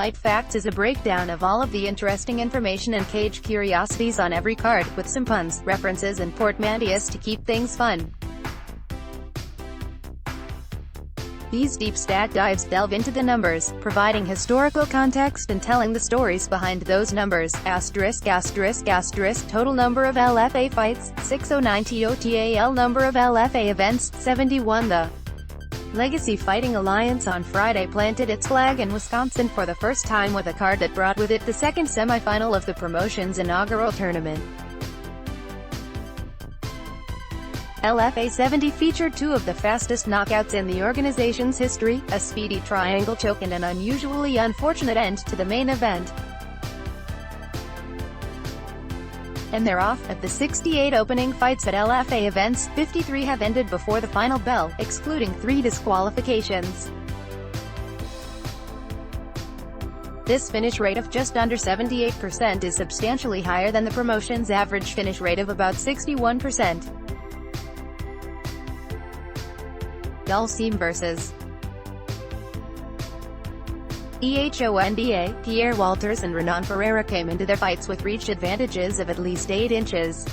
Fight Facts is a breakdown of all of the interesting information and cage curiosities on every card, with some puns, references and portmanteaus to keep things fun. These deep stat dives delve into the numbers, providing historical context and telling the stories behind those numbers. Asterisk, asterisk, asterisk, total number of LFA fights, 609. Total number of LFA events, 71. The Legacy Fighting Alliance on Friday planted its flag in Wisconsin for the first time with a card that brought with it the second semifinal of the promotion's inaugural tournament. LFA 70 featured two of the fastest knockouts in the organization's history, a speedy triangle choke and an unusually unfortunate end to the main event. And they're off. Of the 68 opening fights at LFA events, 53 have ended before the final bell, excluding 3 disqualifications. This finish rate of just under 78% is substantially higher than the promotion's average finish rate of about 61%. Dulcim vs. EHONDA, Pierre Walters and Renan Ferreira came into their fights with reach advantages of at least 8 inches.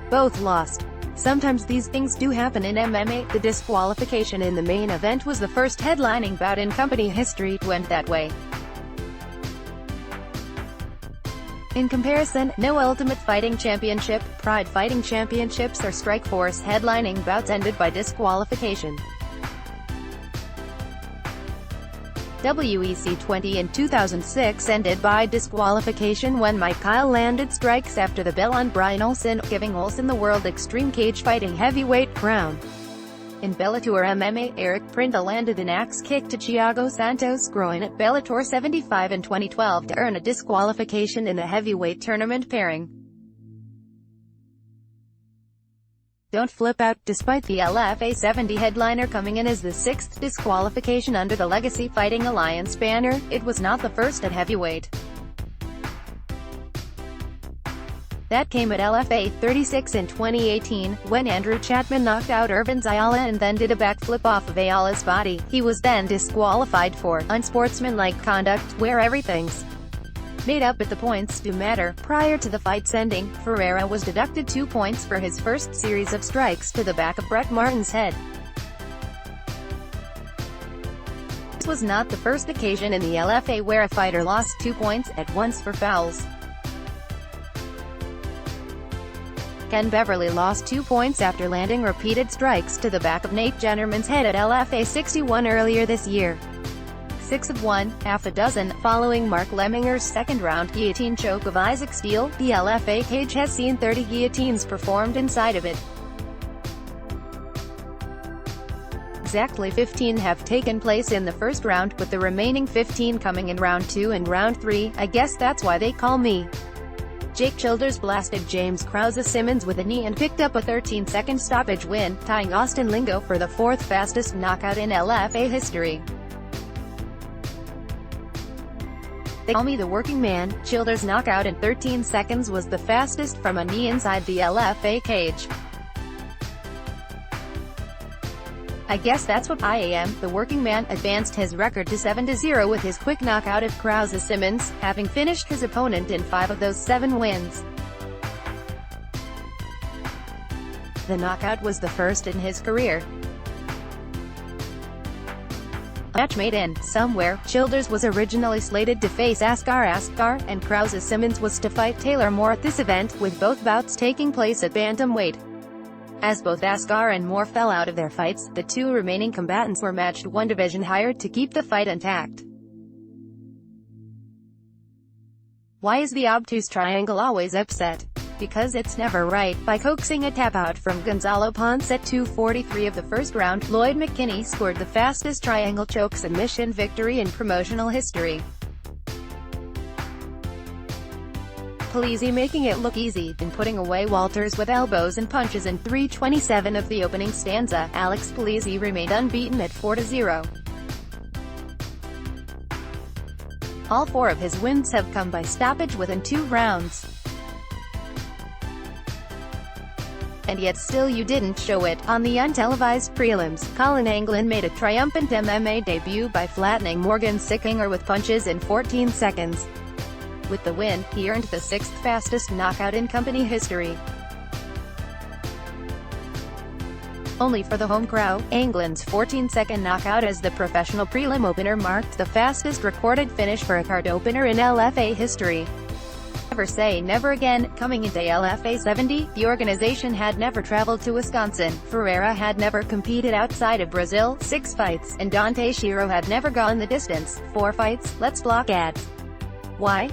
Both lost. Sometimes these things do happen in MMA. The disqualification in the main event was the first headlining bout in company history to end that way. In comparison, no Ultimate Fighting Championship, Pride Fighting Championships or Strikeforce headlining bouts ended by disqualification. WEC 20 in 2006 ended by disqualification when Mike Kyle landed strikes after the bell on Brian Olsen, giving Olsen the World Extreme Cage Fighting Heavyweight crown. In Bellator MMA, Eric Prinda landed an axe kick to Thiago Santos' groin at Bellator 75 in 2012 to earn a disqualification in the heavyweight tournament pairing. Don't flip out. Despite the LFA 70 headliner coming in as the 6th disqualification under the Legacy Fighting Alliance banner, it was not the first at heavyweight. That came at LFA 36 in 2018, when Andrew Chapman knocked out Irvin Ayala and then did a backflip off of Ayala's body. He was then disqualified for unsportsmanlike conduct, where everything's made up but the points do matter. Prior to the fight's ending, Ferreira was deducted 2 points for his first series of strikes to the back of Brett Martin's head. This was not the first occasion in the LFA where a fighter lost 2 points at once for fouls. Ken Beverly lost 2 points after landing repeated strikes to the back of Nate Jennerman's head at LFA 61 earlier this year. 6 of 1, half a dozen, following Mark Leminger's second-round guillotine choke of Isaac Steele. The LFA cage has seen 30 guillotines performed inside of it. Exactly 15 have taken place in the first round, with the remaining 15 coming in round 2 and round 3. I guess that's why they call me. Jake Childers blasted James Krause-Simmons with a knee and picked up a 13-second stoppage win, tying Austin Lingo for the 4th fastest knockout in LFA history. They call me the working man. Childers' knockout in 13 seconds was the fastest from a knee inside the LFA cage. I guess that's what I am. The working man advanced his record to 7-0 with his quick knockout of Krause-Simmons, having finished his opponent in 5 of those 7 wins. The knockout was the first in his career. A match made in somewhere. Childers was originally slated to face Askar, and Krause-Simmons was to fight Taylor Moore at this event, with both bouts taking place at bantamweight. As both Askar and Moore fell out of their fights, the 2 remaining combatants were matched 1 division higher to keep the fight intact. Why is the obtuse triangle always upset? Because it's never right. By coaxing a tap-out from Gonzalo Ponce at 2:43 of the first round, Lloyd McKinney scored the fastest triangle choke submission victory in promotional history. Polizzi making it look easy, and putting away Walters with elbows and punches in 3:27 of the opening stanza. Alex Polizzi remained unbeaten at 4-0. All 4 of his wins have come by stoppage within 2 rounds. And yet still you didn't show it. On the untelevised prelims, Colin Anglin made a triumphant MMA debut by flattening Morgan Sickinger with punches in 14 seconds. With the win, he earned the 6th fastest knockout in company history. Only for the home crowd, Anglin's 14-second knockout as the professional prelim opener marked the fastest recorded finish for a card opener in LFA history. Never say never again. Coming into LFA 70, the organization had never traveled to Wisconsin, Ferreira had never competed outside of Brazil, 6 fights, and Dante Shiro had never gone the distance, 4 fights. Let's block ads. Why?